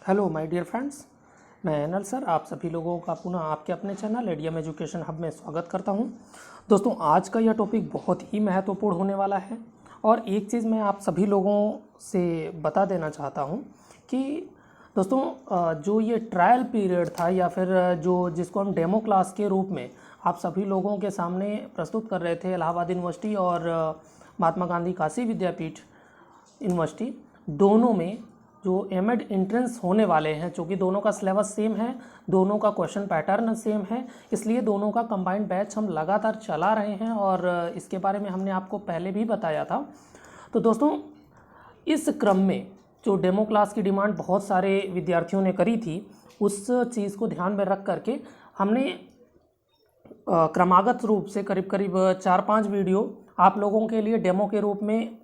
Hello my dear friends, मैं अनल sir आप सभी लोगों का पुनः आपके अपने चैनल एडीएम एजुकेशन हब में स्वागत करता हूं। दोस्तों, आज का यह टॉपिक बहुत ही महत्वपूर्ण होने वाला है और एक चीज़ मैं आप सभी लोगों से बता देना चाहता हूं कि दोस्तों जो ये ट्रायल पीरियड था या फिर जो जिसको हम डेमो क्लास के रूप में आप सभी लोगों के सामने प्रस्तुत कर रहे थे, इलाहाबाद यूनिवर्सिटी और महात्मा गांधी काशी विद्यापीठ यूनिवर्सिटी दोनों में जो एमएड एंट्रेंस होने वाले हैं, चूँकि दोनों का सिलेबस सेम है, दोनों का क्वेश्चन पैटर्न सेम है, इसलिए दोनों का कंबाइंड बैच हम लगातार चला रहे हैं और इसके बारे में हमने आपको पहले भी बताया था। तो दोस्तों, इस क्रम में जो डेमो क्लास की डिमांड बहुत सारे विद्यार्थियों ने करी थी, उस चीज़ को ध्यान में रख करके हमने क्रमागत रूप से करीब करीब 4-5 वीडियो आप लोगों के लिए डेमो के रूप में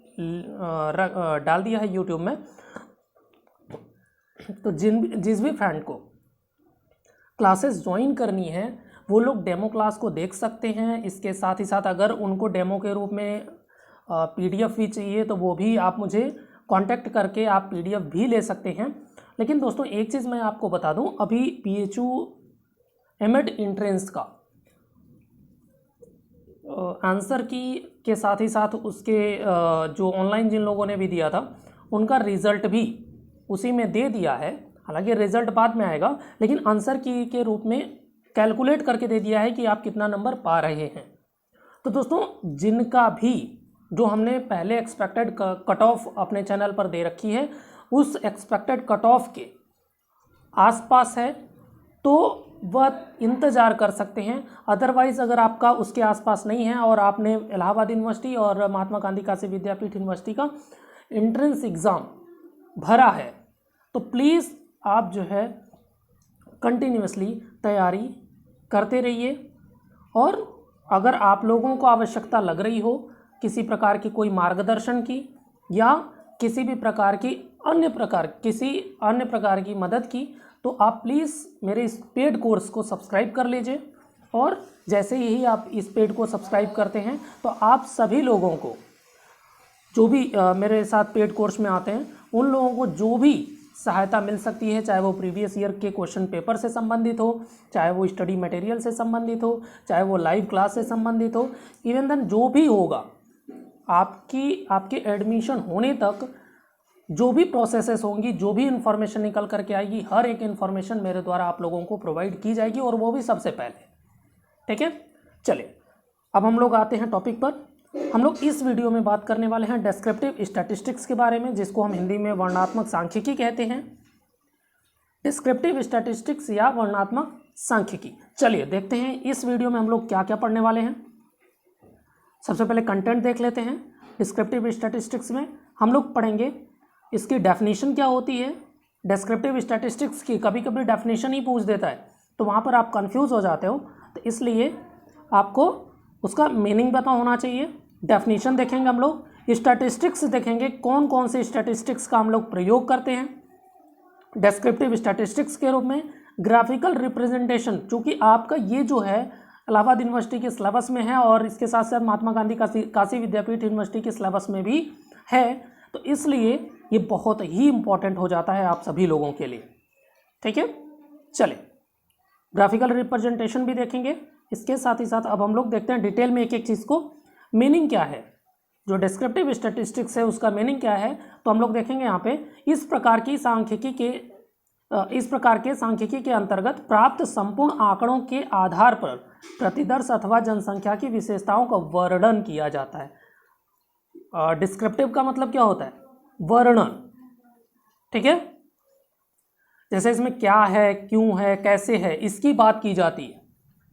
डाल दिया है यूट्यूब में। तो जिस भी फ्रेंड को क्लासेस ज्वाइन करनी है वो लोग डेमो क्लास को देख सकते हैं। इसके साथ ही साथ अगर उनको डेमो के रूप में पीडीएफ भी चाहिए तो वो भी आप मुझे कांटेक्ट करके आप पीडीएफ भी ले सकते हैं। लेकिन दोस्तों, एक चीज़ मैं आपको बता दूं, अभी पीएचयू एमएड एंट्रेंस का आंसर की के साथ ही साथ उसके जो ऑनलाइन जिन लोगों ने भी दिया था उनका रिजल्ट भी उसी में दे दिया है। हालांकि रिजल्ट बाद में आएगा, लेकिन आंसर की के रूप में कैलकुलेट करके दे दिया है कि आप कितना नंबर पा रहे हैं। तो दोस्तों, जिनका भी जो हमने पहले एक्सपेक्टेड कट ऑफ अपने चैनल पर दे रखी है, उस एक्सपेक्टेड कट ऑफ के आसपास है तो वह इंतज़ार कर सकते हैं। अदरवाइज़ अगर आपका उसके आसपास नहीं है और आपने इलाहाबाद यूनिवर्सिटी और महात्मा गांधी काशी विद्यापीठ यूनिवर्सिटी का एंट्रेंस एग्ज़ाम भरा है तो प्लीज़ आप जो है कंटिन्यूसली तैयारी करते रहिए। और अगर आप लोगों को आवश्यकता लग रही हो किसी प्रकार की कोई मार्गदर्शन की या किसी अन्य प्रकार की मदद की, तो आप प्लीज़ मेरे इस पेड कोर्स को सब्सक्राइब कर लीजिए। और जैसे ही आप इस पेड को सब्सक्राइब करते हैं तो आप सभी लोगों को जो भी मेरे साथ पेड कोर्स में आते हैं उन लोगों को जो भी सहायता मिल सकती है, चाहे वो प्रीवियस ईयर के क्वेश्चन पेपर से संबंधित हो, चाहे वो स्टडी मटेरियल से संबंधित हो, चाहे वो लाइव क्लास से संबंधित हो, इवन देन जो भी होगा आपके एडमिशन होने तक जो भी प्रोसेसेस होंगी, जो भी इन्फॉर्मेशन निकल करके आएगी, हर एक इन्फॉर्मेशन मेरे द्वारा आप लोगों को प्रोवाइड की जाएगी और वो भी सबसे पहले। ठीक है, चलिए अब हम लोग आते हैं टॉपिक पर। हम लोग इस वीडियो में बात करने वाले हैं डिस्क्रिप्टिव स्टैटिस्टिक्स के बारे में, जिसको हम हिंदी में वर्णनात्मक सांख्यिकी कहते हैं। डिस्क्रिप्टिव स्टैटिस्टिक्स या वर्णनात्मक सांख्यिकी। चलिए देखते हैं इस वीडियो में हम लोग क्या क्या पढ़ने वाले हैं। सबसे पहले कंटेंट देख लेते हैं। डिस्क्रिप्टिव स्टैटिस्टिक्स में हम लोग पढ़ेंगे इसकी डेफिनेशन क्या होती है। डिस्क्रिप्टिव स्टैटिस्टिक्स की कभी कभी डेफिनेशन ही पूछ देता है तो वहाँ पर आप कंफ्यूज हो जाते हो, तो इसलिए आपको उसका मीनिंग पता होना चाहिए। डेफिनेशन देखेंगे हम लोग, स्टैटिस्टिक्स देखेंगे कौन कौन से स्टैटिस्टिक्स का हम लोग प्रयोग करते हैं डिस्क्रिप्टिव स्टैटिस्टिक्स के रूप में। ग्राफिकल रिप्रेजेंटेशन, चूँकि आपका ये जो है इलाहाबाद यूनिवर्सिटी के सिलेबस में है और इसके साथ साथ महात्मा गांधी काशी विद्यापीठ यूनिवर्सिटी के सिलेबस में भी है, तो इसलिए ये बहुत ही इम्पॉर्टेंट हो जाता है आप सभी लोगों के लिए। ठीक है, चलिए ग्राफिकल रिप्रेजेंटेशन भी देखेंगे। इसके साथ ही साथ अब हम लोग देखते हैं डिटेल में एक एक चीज़ को मीनिंग क्या है, जो डिस्क्रिप्टिव स्टैटिस्टिक्स है उसका मीनिंग क्या है। तो हम लोग देखेंगे यहाँ पे इस प्रकार के सांख्यिकी के अंतर्गत प्राप्त संपूर्ण आंकड़ों के आधार पर प्रतिदर्श अथवा जनसंख्या की विशेषताओं का वर्णन किया जाता है। डिस्क्रिप्टिव का मतलब क्या होता है? वर्णन। ठीक है, जैसे इसमें क्या है, क्यों है, कैसे है, इसकी बात की जाती है।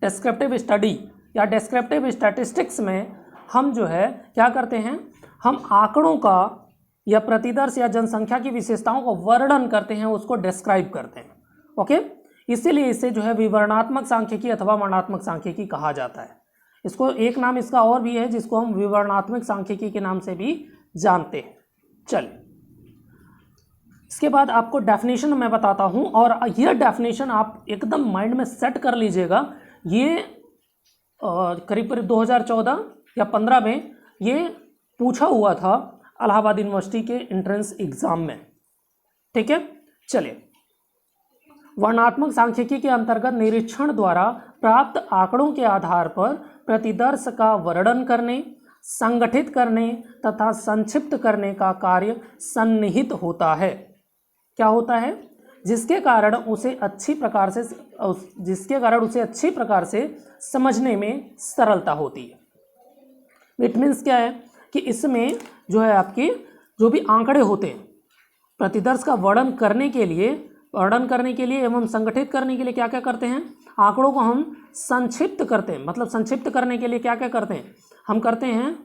डिस्क्रिप्टिव स्टडी या डिस्क्रिप्टिव स्टैटिस्टिक्स में हम जो है क्या करते हैं, हम आंकड़ों का या प्रतिदर्श या जनसंख्या की विशेषताओं का वर्णन करते हैं, उसको डिस्क्राइब करते हैं। ओके, इसीलिए इसे जो है विवरणात्मक सांख्यिकी अथवा वर्णनात्मक सांख्यिकी कहा जाता है। इसको एक नाम इसका और भी है जिसको हम विवरणात्मक सांख्यिकी के नाम से भी जानते हैं। चलिए, इसके बाद आपको डेफिनेशन मैं बताता हूं और यह डेफिनेशन आप एकदम माइंड में सेट कर लीजिएगा। ये करीब 2014 या 15 में ये पूछा हुआ था इलाहाबाद यूनिवर्सिटी के एंट्रेंस एग्जाम में। ठीक है, चलिए वर्णनात्मक सांख्यिकी के अंतर्गत निरीक्षण द्वारा प्राप्त आंकड़ों के आधार पर प्रतिदर्श का वर्णन करने, संगठित करने तथा संक्षिप्त करने का कार्य सन्निहित होता है। क्या होता है? जिसके कारण उसे अच्छी प्रकार से समझने में सरलता होती है। इट मीन्स क्या है कि इसमें जो है आपके जो भी आंकड़े होते हैं, प्रतिदर्श का वर्णन करने के लिए एवं संगठित करने के लिए क्या क्या करते हैं? आंकड़ों को हम संक्षिप्त करते हैं। मतलब संक्षिप्त करने के लिए क्या क्या करते हैं? हम करते हैं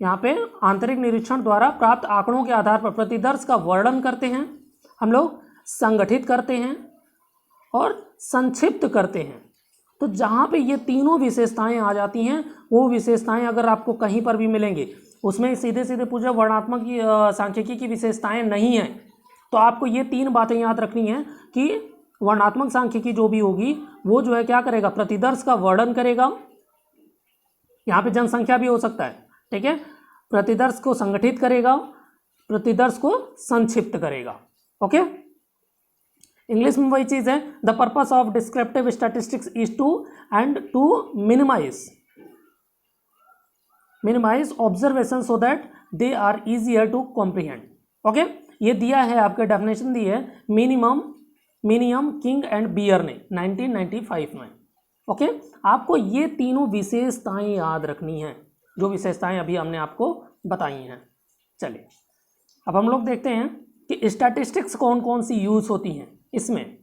यहाँ पे आंतरिक निरीक्षण द्वारा प्राप्त आंकड़ों के आधार पर प्रतिदर्श का वर्णन करते हैं, हम लोग संगठित करते हैं और संक्षिप्त करते हैं। तो जहाँ पे ये तीनों विशेषताएं आ जाती हैं, वो विशेषताएं अगर आपको कहीं पर भी मिलेंगे, उसमें सीधे सीधे पूछा वर्णनात्मक सांख्यिकी की विशेषताएं नहीं हैं, तो आपको ये तीन बातें याद रखनी है कि वर्णनात्मक सांख्यिकी जो भी होगी वो जो है क्या करेगा? प्रतिदर्श का वर्णन करेगा। यहाँ पे जनसंख्या भी हो सकता है, ठीक है। प्रतिदर्श को संगठित करेगा, प्रतिदर्श को संक्षिप्त करेगा। ओके, इंग्लिश में वही चीज है, the purpose of descriptive statistics is to minimise observation so that they are easier to comprehend. Okay, ये दिया है आपके डेफिनेशन दी है मिनिमम किंग एंड बियर ने 1995 में। ओके, आपको ये तीनों विशेषताएं याद रखनी हैं, जो विशेषताएं अभी हमने आपको बताई हैं। चलिए अब हम लोग देखते हैं कि स्टैटिस्टिक्स कौन कौन सी यूज होती हैं इसमें।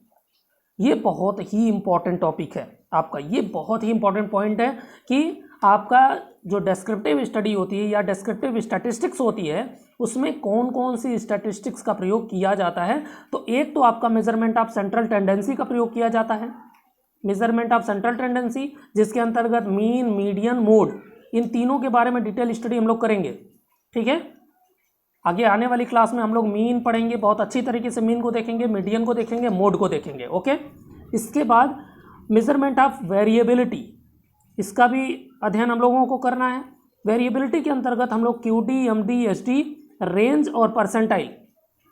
ये बहुत ही इंपॉर्टेंट टॉपिक है आपका, ये बहुत ही इंपॉर्टेंट पॉइंट है कि आपका जो डेस्क्रिप्टिव स्टडी होती है या डेस्क्रिप्टिव स्टैटिस्टिक्स होती है, उसमें कौन कौन सी स्टैटिस्टिक्स का प्रयोग किया जाता है। तो एक तो आपका मेजरमेंट ऑफ सेंट्रल टेंडेंसी का प्रयोग किया जाता है, मेजरमेंट ऑफ सेंट्रल टेंडेंसी, जिसके अंतर्गत मीन, मीडियन, मोड, इन तीनों के बारे में डिटेल स्टडी हम लोग करेंगे। ठीक है, आगे आने वाली क्लास में हम लोग मीन पढ़ेंगे, बहुत अच्छी तरीके से मीन को देखेंगे, मीडियन को देखेंगे, मोड को देखेंगे। ओके, इसके बाद मेजरमेंट ऑफ वेरिएबिलिटी, इसका भी अध्ययन हम लोगों को करना है। वेरिएबिलिटी के अंतर्गत हम लोग QD, MD, SD, रेंज और परसेंटाइल,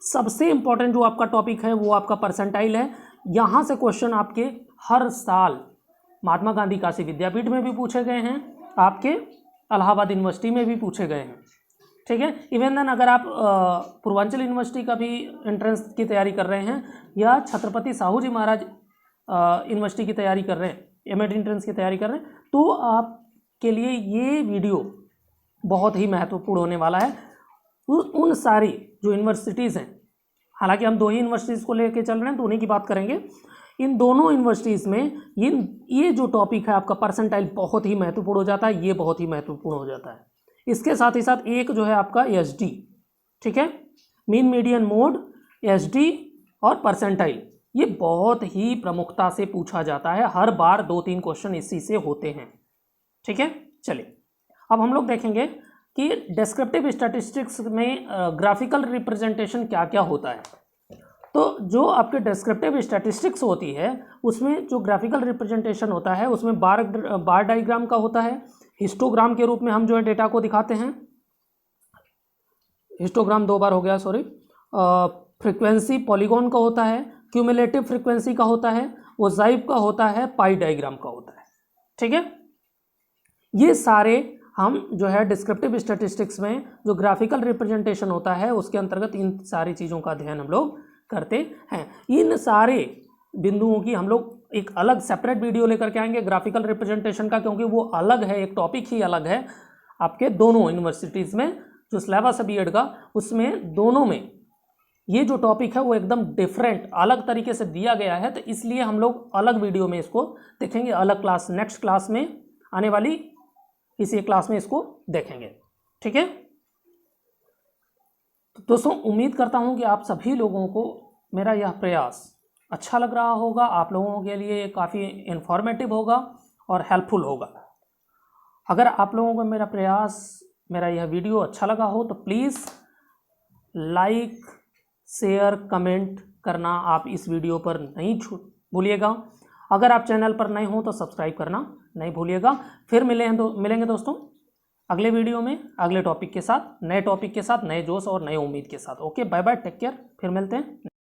सबसे इंपॉर्टेंट जो आपका टॉपिक है वो आपका परसेंटाइल है। यहाँ से क्वेश्चन आपके हर साल महात्मा गांधी काशी विद्यापीठ में भी पूछे गए हैं, आपके इलाहाबाद यूनिवर्सिटी में भी पूछे गए हैं। ठीक है, इवन देन अगर आप पूर्वांचल यूनिवर्सिटी का भी एंट्रेंस की तैयारी कर रहे हैं या छत्रपति साहू जी महाराज यूनिवर्सिटी की तैयारी कर रहे हैं, M.Ed एंट्रेंस की तैयारी कर रहे हैं, तो आपके लिए ये वीडियो बहुत ही महत्वपूर्ण होने वाला है। उन सारी जो यूनिवर्सिटीज़ हैं, हालांकि हम 2 ही यूनिवर्सिटीज़ को लेकर चल रहे हैं तो उन्हीं की बात करेंगे, इन दोनों यूनिवर्सिटीज़ में ये जो टॉपिक है आपका परसेंटाइल बहुत ही महत्वपूर्ण हो जाता है, ये बहुत ही महत्वपूर्ण हो जाता है। इसके साथ ही साथ एक जो है आपका SD, ठीक है, मीन, मीडियन, मोड, SD और परसेंटाइल, ये बहुत ही प्रमुखता से पूछा जाता है। हर बार 2-3 क्वेश्चन इसी से होते हैं। ठीक है, चलिए अब हम लोग देखेंगे कि डेस्क्रिप्टिव स्टैटिस्टिक्स में ग्राफिकल रिप्रेजेंटेशन क्या क्या होता है। तो जो आपके डेस्क्रिप्टिव स्टैटिस्टिक्स होती है उसमें जो ग्राफिकल रिप्रेजेंटेशन होता है उसमें बार डायग्राम का होता है, हिस्टोग्राम के रूप में हम जो है डेटा को दिखाते हैं। हिस्टोग्राम 2 बार हो गया, सॉरी। फ्रीक्वेंसी पॉलीगॉन का होता है, क्यूमुलेटिव फ्रीक्वेंसी का होता है, मोज़ाइक का होता है, पाई डायग्राम का होता है। ठीक है, ये सारे हम जो है डिस्क्रिप्टिव स्टैटिस्टिक्स में जो ग्राफिकल रिप्रेजेंटेशन होता है उसके अंतर्गत इन सारी चीज़ों का अध्ययन हम लोग करते हैं। इन सारे बिंदुओं की हम लोग एक अलग सेपरेट वीडियो लेकर के आएंगे ग्राफिकल रिप्रेजेंटेशन का, क्योंकि वो अलग है, एक टॉपिक ही अलग है आपके दोनों यूनिवर्सिटीज़ में। जो सिलेबस है B.Ed का, उसमें दोनों में ये जो टॉपिक है वो एकदम डिफरेंट अलग तरीके से दिया गया है, तो इसलिए हम लोग अलग वीडियो में इसको देखेंगे, अलग क्लास, नेक्स्ट क्लास में आने वाली किसी क्लास में इसको देखेंगे। ठीक है, तो दोस्तों उम्मीद करता हूँ कि आप सभी लोगों को मेरा यह प्रयास अच्छा लग रहा होगा, आप लोगों के लिए काफ़ी इन्फॉर्मेटिव होगा और हेल्पफुल होगा। अगर आप लोगों को मेरा प्रयास, मेरा यह वीडियो अच्छा लगा हो तो प्लीज़ लाइक, शेयर, कमेंट करना आप इस वीडियो पर नहीं भूलिएगा। अगर आप चैनल पर नए हो तो सब्सक्राइब करना नहीं भूलिएगा। फिर मिलेंगे दोस्तों अगले वीडियो में, अगले टॉपिक के साथ, नए टॉपिक के साथ, नए जोश और नए उम्मीद के साथ। Okay, bye bye, take care, फिर मिलते हैं।